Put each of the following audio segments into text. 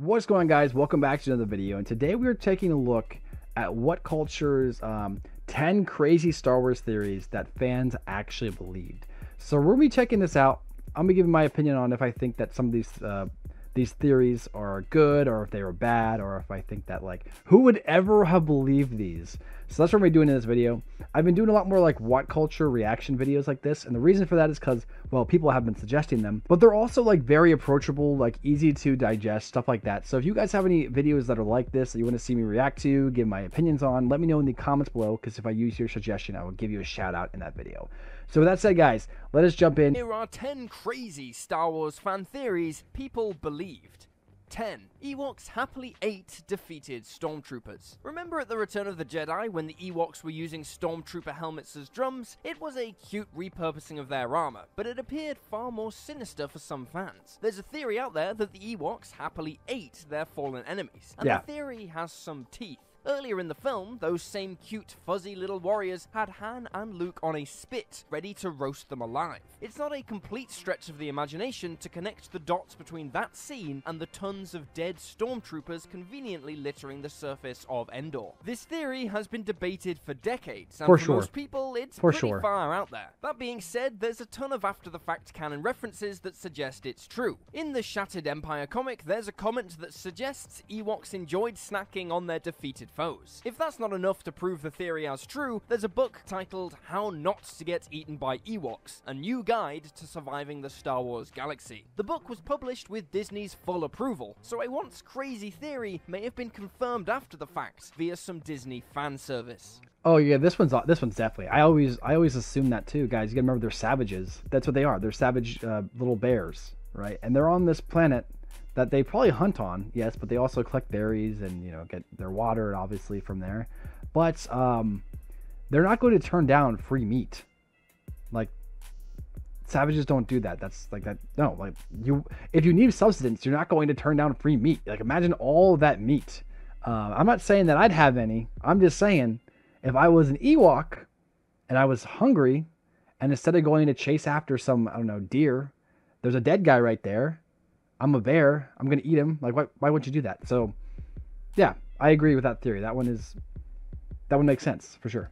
What's going on, guys? Welcome back to another video, and today we are taking a look at Whatcultures 10 crazy Star Wars theories that fans actually believed. So we're gonna be checking this out. I'm gonna give my opinion on if I think that some of these theories are good, or if they were bad, or if I think that, like, who would ever have believed these. So that's what we're doing in this video. I've been doing a lot more like Whatculture reaction videos like this, and the reason for that is because, well, people have been suggesting them, but they're also like very approachable, like easy to digest, stuff like that. So if you guys have any videos that are like this that you want to see me react to, give my opinions on, let me know in the comments below, because if I use your suggestion, I will give you a shout out in that video. So with that said, guys, let us jump in. Here are 10 crazy Star Wars fan theories people believed. 10. Ewoks happily ate defeated Stormtroopers. Remember at the Return of the Jedi when the Ewoks were using Stormtrooper helmets as drums? It was a cute repurposing of their armor, but it appeared far more sinister for some fans. There's a theory out there that the Ewoks happily ate their fallen enemies, and the theory has some teeth. Earlier in the film, those same cute, fuzzy little warriors had Han and Luke on a spit, ready to roast them alive. It's not a complete stretch of the imagination to connect the dots between that scene and the tons of dead stormtroopers conveniently littering the surface of Endor. This theory has been debated for decades, and for most people, it's pretty far out there. That being said, there's a ton of after-the-fact canon references that suggest it's true. In the Shattered Empire comic, there's a comment that suggests Ewoks enjoyed snacking on their defeated foes. If that's not enough to prove the theory as true, there's a book titled How Not to Get Eaten by Ewoks, a new guide to surviving the Star Wars galaxy. The book was published with Disney's full approval, so a once crazy theory may have been confirmed after the fact via some Disney fan service. Oh yeah, this one's definitely. I always assume that too, guys. You gotta remember they're savages. That's what they are. They're savage little bears, right? And they're on this planet that they probably hunt on, yes, but they also collect berries and, you know, get their water obviously from there. But they're not going to turn down free meat. Like, savages don't do that. That's like that. No, like, if you need substance, you're not going to turn down free meat. Like, imagine all that meat. I'm not saying that I'd have any. I'm just saying, if I was an Ewok and I was hungry, and instead of going to chase after some, I don't know, deer, there's a dead guy right there. I'm a bear. I'm going to eat him. Like, why wouldn't you do that? So, yeah, I agree with that theory. That one makes sense, for sure.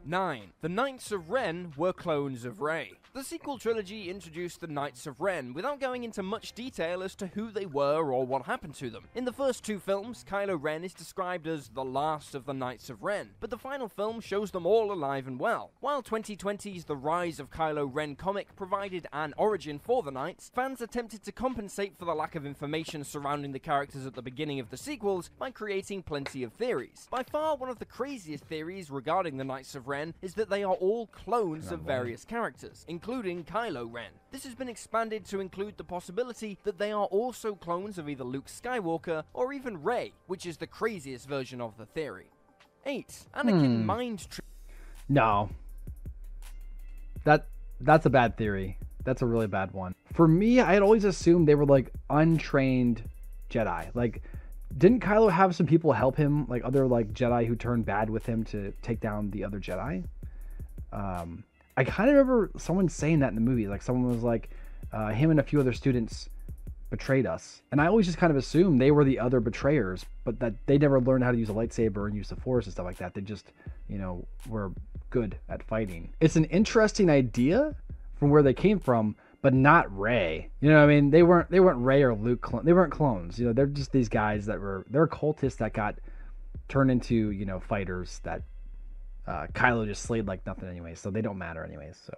9. The Knights of Ren were clones of Rey. The sequel trilogy introduced the Knights of Ren without going into much detail as to who they were or what happened to them. In the first two films, Kylo Ren is described as the last of the Knights of Ren, but the final film shows them all alive and well. While 2020's The Rise of Kylo Ren comic provided an origin for the Knights, fans attempted to compensate for the lack of information surrounding the characters at the beginning of the sequels by creating plenty of theories. By far, one of the craziest theories regarding the Knights of Ren is that they are all clones of various characters, including Kylo Ren. This has been expanded to include the possibility that they are also clones of either Luke Skywalker or even Rey, which is the craziest version of the theory. 8. Anakin mind trick. No. That's a bad theory. That's a really bad one. For me, I had always assumed they were like untrained Jedi. Like, didn't Kylo have some people help him, like other like Jedi who turned bad with him to take down the other Jedi? I kind of remember someone saying that in the movie. Like, someone was like, him and a few other students betrayed us. And I always just kind of assumed they were the other betrayers, but that they never learned how to use a lightsaber and use the Force and stuff like that. They just, you know, were good at fighting. It's an interesting idea from where they came from, but not Rey. You know what I mean? They weren't Rey or Luke. They weren't clones. You know, they're just these guys they're cultists that got turned into, you know, fighters that Kylo just slayed like nothing anyway, so they don't matter anyways. So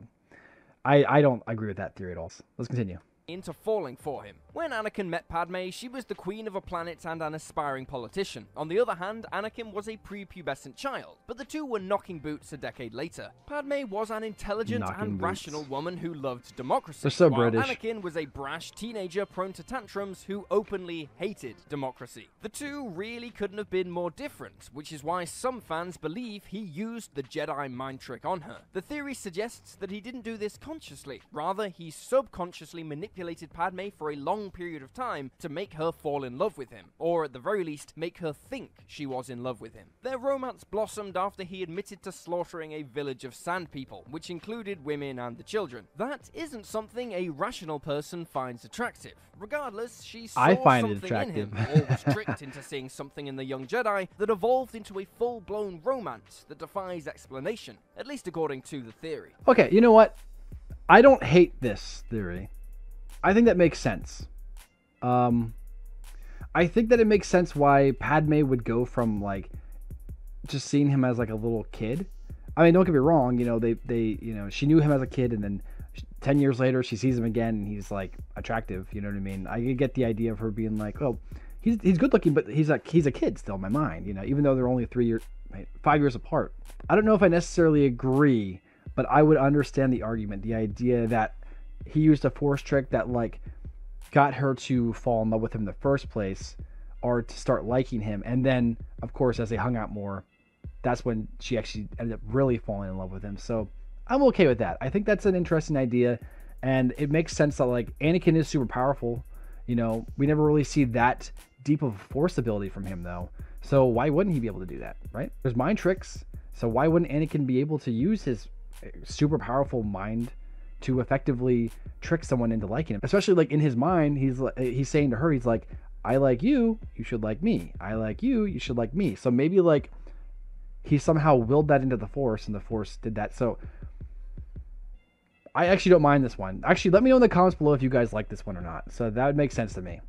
I don't agree with that theory at all. Let's continue. Into falling for him. When Anakin met Padme, she was the queen of a planet and an aspiring politician. On the other hand, Anakin was a prepubescent child, but the two were knocking boots a decade later. Padme was an intelligent and rational woman who loved democracy, They're so while British. Anakin was a brash teenager prone to tantrums who openly hated democracy. The two really couldn't have been more different, which is why some fans believe he used the Jedi mind trick on her. The theory suggests that he didn't do this consciously, rather he subconsciously manipulated manipulated Padme for a long period of time to make her fall in love with him, or at the very least, make her think she was in love with him. Their romance blossomed after he admitted to slaughtering a village of sand people, which included women and the children. That isn't something a rational person finds attractive. Regardless, she saw something in him, or was tricked into seeing something in the young Jedi that evolved into a full-blown romance that defies explanation, at least according to the theory. Okay, you know what? I don't hate this theory. I think that makes sense. I think that it makes sense why Padme would go from, like, just seeing him as, like, a little kid. I mean, don't get me wrong, you know, she knew him as a kid, and then 10 years later, she sees him again, and he's, like, attractive, you know what I mean? I get the idea of her being like, oh, he's good looking, but he's a kid still in my mind, you know, even though they're only 5 years apart. I don't know if I necessarily agree, but I would understand the argument, the idea that he used a Force trick that, like, got her to fall in love with him in the first place, or to start liking him, and then, of course, as they hung out more, that's when she actually ended up really falling in love with him. So I'm okay with that. I think that's an interesting idea, and it makes sense that, like, Anakin is super powerful. You know, we never really see that deep of Force ability from him, though. So why wouldn't he be able to do that, right? There's mind tricks, so why wouldn't Anakin be able to use his super powerful mind to effectively trick someone into liking him? Especially, like, in his mind, he's saying to her, he's like, I like you, you should like me. I like you, you should like me. So maybe, like, he somehow willed that into the Force, and the Force did that. So I actually don't mind this one. Actually, let me know in the comments below if you guys like this one or not. So that would make sense to me.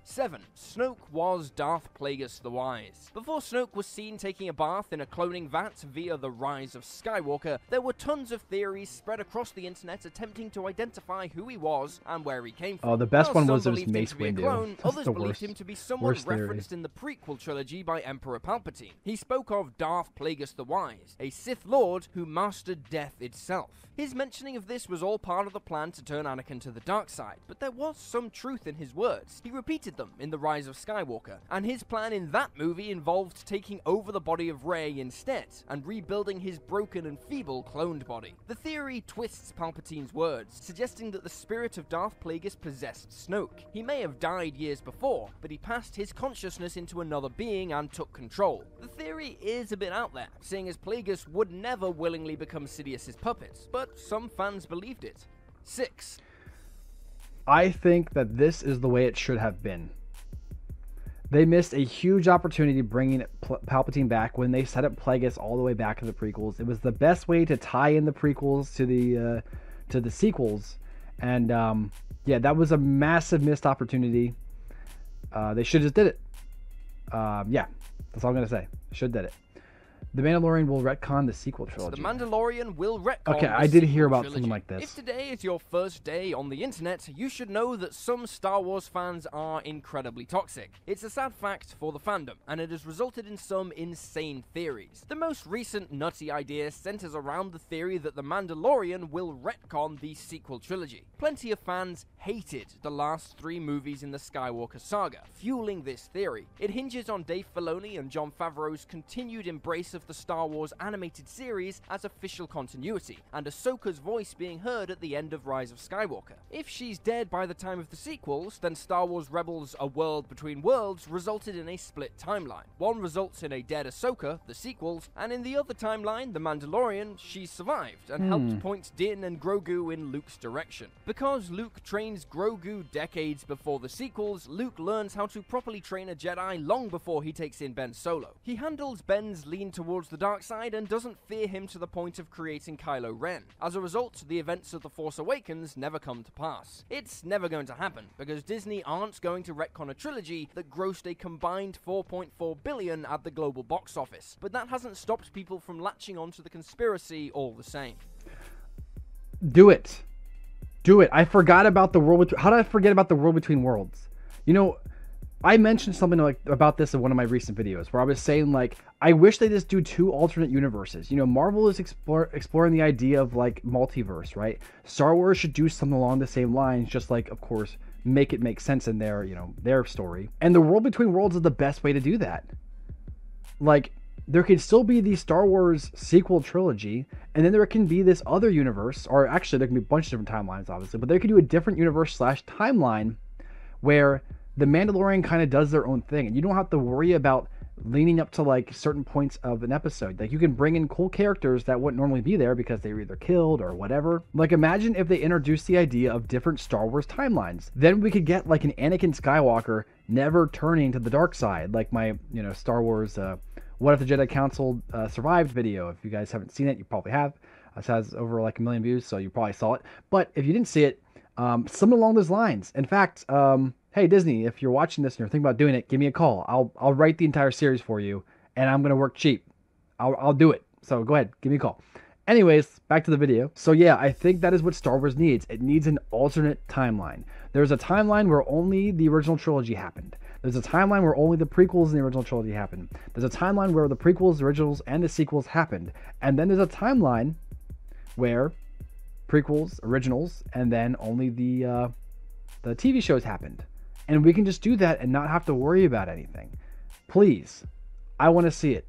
7. Snoke was Darth Plagueis the Wise. Before Snoke was seen taking a bath in a cloning vat via The Rise of Skywalker, there were tons of theories spread across the internet attempting to identify who he was and where he came from. Oh, the best one was his Mace Windu. Windu. Others believed him to be someone referenced in the prequel trilogy by Emperor Palpatine. He spoke of Darth Plagueis the Wise, a Sith Lord who mastered death itself. His mentioning of this was all part of the plan to turn Anakin to the dark side, but there was some truth in his words. He repeated them in The Rise of Skywalker, and his plan in that movie involved taking over the body of Rey instead, and rebuilding his broken and feeble cloned body. The theory twists Palpatine's words, suggesting that the spirit of Darth Plagueis possessed Snoke. He may have died years before, but he passed his consciousness into another being and took control. The theory is a bit out there, seeing as Plagueis would never willingly become Sidious's puppet, but some fans believed it. 6. I think that this is the way it should have been. They missed a huge opportunity bringing Palpatine back when they set up Plagueis all the way back in the prequels. It was the best way to tie in the prequels to the sequels, and yeah, that was a massive missed opportunity. They should have just did it. Yeah, that's all I'm gonna say. Should have did it. The Mandalorian will retcon the sequel trilogy. The Mandalorian will retcon Okay, the I did hear about trilogy. something like this. If today is your first day on the internet, you should know that some Star Wars fans are incredibly toxic. It's a sad fact for the fandom, and it has resulted in some insane theories. The most recent nutty idea centers around the theory that The Mandalorian will retcon the sequel trilogy. Plenty of fans hated the last 3 movies in the Skywalker saga, fueling this theory. It hinges on Dave Filoni and Jon Favreau's continued embrace of the Star Wars animated series as official continuity, and Ahsoka's voice being heard at the end of Rise of Skywalker. If she's dead by the time of the sequels, then Star Wars Rebels: A World Between Worlds resulted in a split timeline. One results in a dead Ahsoka, the sequels, and in the other timeline, The Mandalorian, she survived and helped point Din and Grogu in Luke's direction. Because Luke trains Grogu decades before the sequels, Luke learns how to properly train a Jedi long before he takes in Ben Solo. He handles Ben's lean towards the dark side and doesn't fear him to the point of creating Kylo Ren. As a result, the events of The Force Awakens never come to pass. It's never going to happen, because Disney aren't going to retcon a trilogy that grossed a combined $4.4 billion at the global box office, but that hasn't stopped people from latching onto the conspiracy all the same. Do it. Do it. I forgot about the world. How did I forget about the world between worlds? You know, I mentioned something like about this in one of my recent videos where I was saying, like, I wish they just do 2 alternate universes. You know, Marvel is exploring the idea of, like, multiverse, right? Star Wars should do something along the same lines, just like, of course, make it make sense in their, you know, their story. And the world between worlds is the best way to do that. Like, there could still be the Star Wars sequel trilogy, and then there can be this other universe, or actually there can be a bunch of different timelines, obviously, but they could do a different universe / timeline where the Mandalorian kind of does their own thing, and you don't have to worry about leaning up to like certain points of an episode. Like you can bring in cool characters that wouldn't normally be there because they were either killed or whatever. Like imagine if they introduced the idea of different Star Wars timelines. Then we could get like an Anakin Skywalker never turning to the dark side, like my Star Wars What If the Jedi Council Survived video. If you guys haven't seen it, you probably have. It has over like 1 million views, so you probably saw it. But if you didn't see it, something along those lines. In fact, hey Disney, if you're watching this and you're thinking about doing it, give me a call. I'll write the entire series for you, and I'm gonna work cheap. I'll do it. So go ahead, give me a call. Anyways, back to the video. So yeah, I think that is what Star Wars needs. It needs an alternate timeline. There's a timeline where only the original trilogy happened. There's a timeline where only the prequels and the original trilogy happened. There's a timeline where the prequels, originals, and the sequels happened. And then there's a timeline where prequels, originals, and then only the TV shows happened. And we can just do that and not have to worry about anything. Please. I want to see it.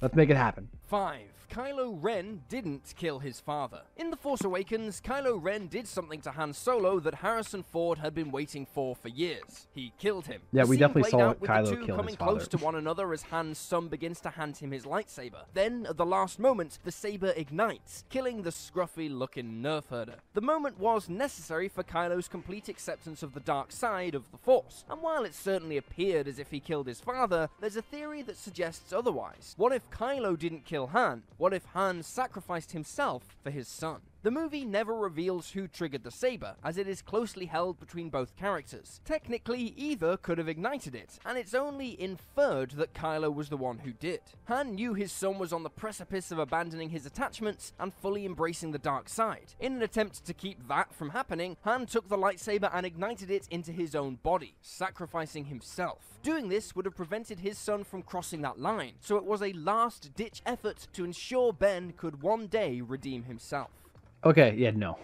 Let's make it happen. 5. Kylo Ren didn't kill his father. In The Force Awakens, Kylo Ren did something to Han Solo that Harrison Ford had been waiting for years. He killed him. Yeah, we definitely saw Kylo Kylo kill his coming father. close to one another as Han's son begins to hand him his lightsaber. Then, at the last moment, the saber ignites, killing the scruffy-looking nerf herder. The moment was necessary for Kylo's complete acceptance of the dark side of the Force. And while it certainly appeared as if he killed his father, there's a theory that suggests otherwise. What if Kylo didn't kill Han? What if Han sacrificed himself for his son? The movie never reveals who triggered the saber, as it is closely held between both characters. Technically, either could have ignited it, and it's only inferred that Kylo was the one who did. Han knew his son was on the precipice of abandoning his attachments and fully embracing the dark side. In an attempt to keep that from happening, Han took the lightsaber and ignited it into his own body, sacrificing himself. Doing this would have prevented his son from crossing that line, so it was a last-ditch effort to ensure Ben could one day redeem himself. Okay, yeah, no.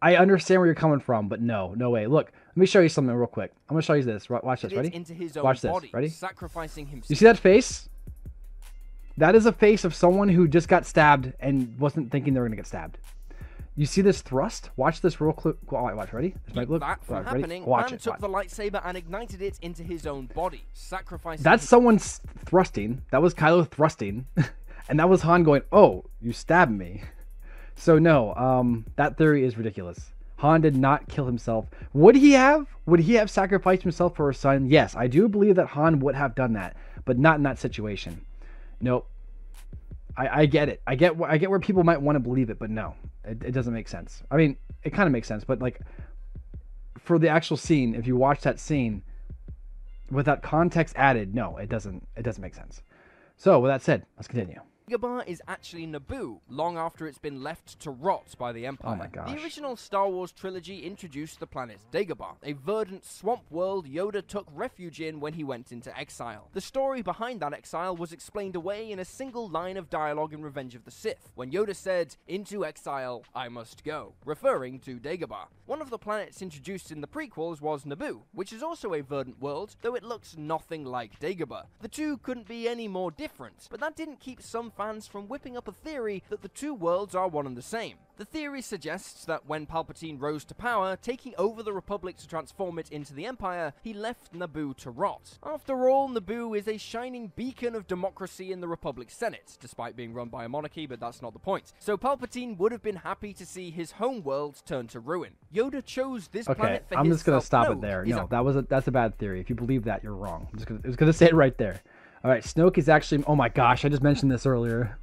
I understand where you're coming from, but no way. Look, let me show you something real quick. I'm going to show you this. Watch this, ready? Into his own Watch this, body, ready? sacrificing himself. You see that face? That is a face of someone who just got stabbed and wasn't thinking they were going to get stabbed. You see this thrust? Watch this real quick. Watch, ready? Keep that from happening, Han took the lightsaber and ignited it into his own body, sacrificing That's someone's thrusting. That was Kylo thrusting. And that was Han going, oh, you stabbed me. So no, that theory is ridiculous. Han did not kill himself. Would he have? Would he have sacrificed himself for his son? Yes, I do believe that Han would have done that, but not in that situation. Nope. I get it. I get where people might want to believe it, but no, it doesn't make sense. I mean, it kind of makes sense, but like for the actual scene, if you watch that scene with that context added, no, it doesn't make sense. So with that said, let's continue. Dagobah is actually Naboo, long after it's been left to rot by the Empire. Oh my gosh. The original Star Wars trilogy introduced the planet Dagobah, a verdant swamp world Yoda took refuge in when he went into exile. The story behind that exile was explained away in a single line of dialogue in Revenge of the Sith, when Yoda said, "Into exile I must go," referring to Dagobah. One of the planets introduced in the prequels was Naboo, which is also a verdant world, though it looks nothing like Dagobah. The two couldn't be any more different, but that didn't keep some fans from whipping up a theory that the two worlds are one and the same. The theory suggests that when Palpatine rose to power, taking over the Republic to transform it into the Empire, he left Naboo to rot. After all, Naboo is a shining beacon of democracy in the Republic Senate, despite being run by a monarchy, but that's not the point. So Palpatine would have been happy to see his home world turn to ruin. Yoda chose this planet for his I'm just gonna stop it Snoke there. is No, that's a bad theory. If you believe that, you're wrong. I was gonna say it right there. All right, Snoke is actually. Oh my gosh, I just mentioned this earlier.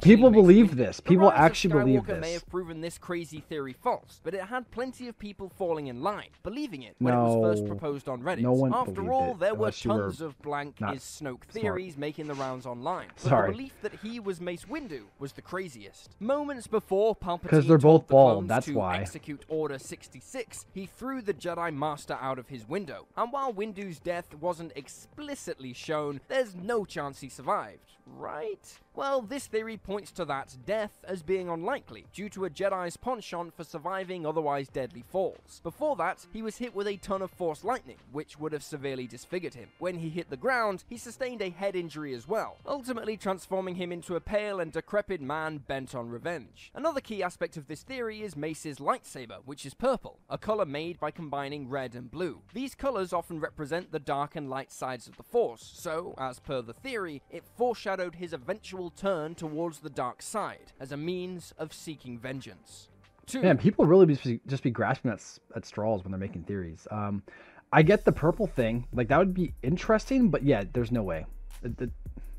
People believe this. People actually believe this. May have proven this crazy theory false, but it had plenty of people falling in line, believing it when it was first proposed on Reddit. No one After all, there were tons of blank is Snoke theories making the rounds online. But the belief that he was Mace Windu was the craziest. Moments before Palpatine they're both told the bald, clones that's to why. execute Order 66, he threw the Jedi Master out of his window. And while Windu's death wasn't explicitly shown, there's no chance he survived, right? Well, this This theory points to that death as being unlikely due to a Jedi's penchant for surviving otherwise deadly falls. Before that, he was hit with a ton of Force lightning, which would have severely disfigured him. When he hit the ground, he sustained a head injury as well, ultimately transforming him into a pale and decrepit man bent on revenge. Another key aspect of this theory is Mace's lightsaber, which is purple, a color made by combining red and blue. These colors often represent the dark and light sides of the Force, so, as per the theory, it foreshadowed his eventual turn towards the dark side, as a means of seeking vengeance. 2. Man, people really just be grasping at straws when they're making theories. I get the purple thing. Like, that would be interesting, but yeah, there's no way.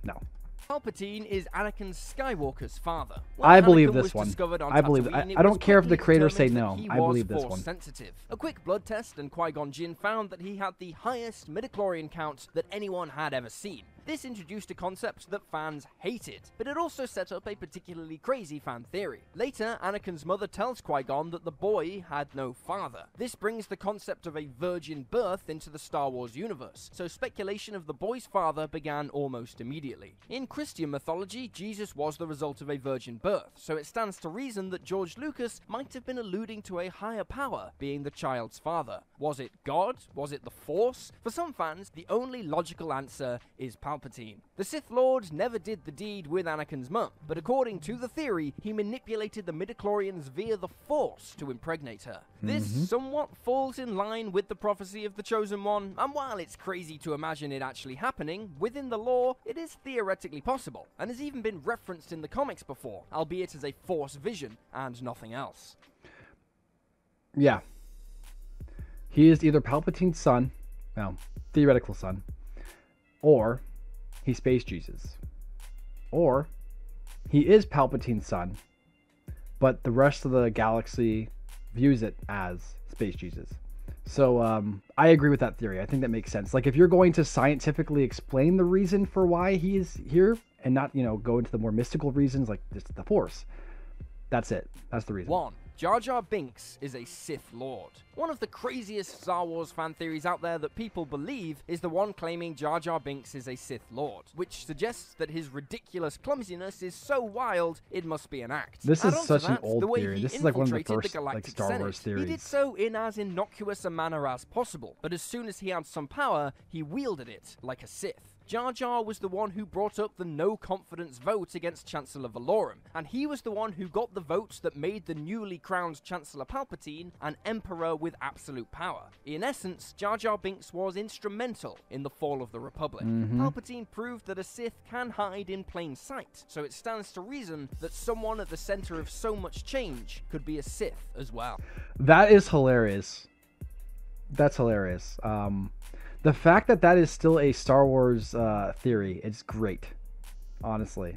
No. Palpatine is Anakin Skywalker's father. I believe this one. I believe it. I don't care if the creators say no. I believe this one. Sensitive. A quick blood test and Qui-Gon Jinn found that he had the highest midichlorian count that anyone had ever seen. This introduced a concept that fans hated, but it also set up a particularly crazy fan theory. Later, Anakin's mother tells Qui-Gon that the boy had no father. This brings the concept of a virgin birth into the Star Wars universe, so speculation of the boy's father began almost immediately. In Christian mythology, Jesus was the result of a virgin birth, so it stands to reason that George Lucas might have been alluding to a higher power being the child's father. Was it God? Was it the Force? For some fans, the only logical answer is Palpatine. The Sith Lord never did the deed with Anakin's mum, but according to the theory, he manipulated the midichlorians via the Force to impregnate her. This somewhat falls in line with the prophecy of the Chosen One, and while it's crazy to imagine it actually happening, within the lore, it is theoretically possible, and has even been referenced in the comics before, albeit as a Force vision and nothing else. Yeah. He is either Palpatine's son, well, theoretical son, or he's Space Jesus. Or he is Palpatine's son, but the rest of the galaxy views it as Space Jesus. So I agree with that theory. I think that makes sense. Like, if you're going to scientifically explain the reason for why he is here and not, go into the more mystical reasons like just the Force, that's it. That's the reason. 1. Jar Jar Binks is a Sith Lord. One of the craziest Star Wars fan theories out there that people believe is the one claiming Jar Jar Binks is a Sith Lord, which suggests that his ridiculous clumsiness is so wild it must be an act. This is such an old theory. This is like one of the first Star Wars theories. He did so in as innocuous a manner as possible, but as soon as he had some power, he wielded it like a Sith. Jar Jar was the one who brought up the no-confidence vote against Chancellor Valorum, and he was the one who got the votes that made the newly crowned Chancellor Palpatine an emperor with absolute power. In essence, Jar Jar Binks was instrumental in the fall of the Republic. Palpatine proved that a Sith can hide in plain sight, so it stands to reason that someone at the center of so much change could be a Sith as well. That is hilarious. That's hilarious. The fact that that is still a Star Wars theory is great, honestly.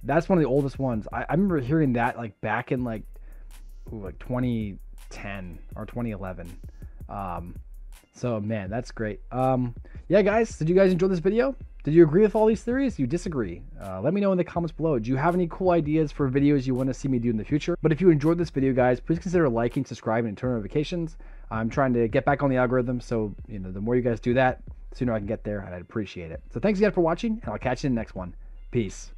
That's one of the oldest ones. I remember hearing that like back in like 2010 or 2011. So man, that's great. Yeah, guys, did you guys enjoy this video? Did you agree with all these theories? Do you disagree? Let me know in the comments below. Do you have any cool ideas for videos you want to see me do in the future? But if you enjoyed this video, guys, please consider liking, subscribing, and turn notifications. I'm trying to get back on the algorithm, so the more you guys do that, the sooner I can get there, and I'd appreciate it. So thanks again for watching, and I'll catch you in the next one. Peace.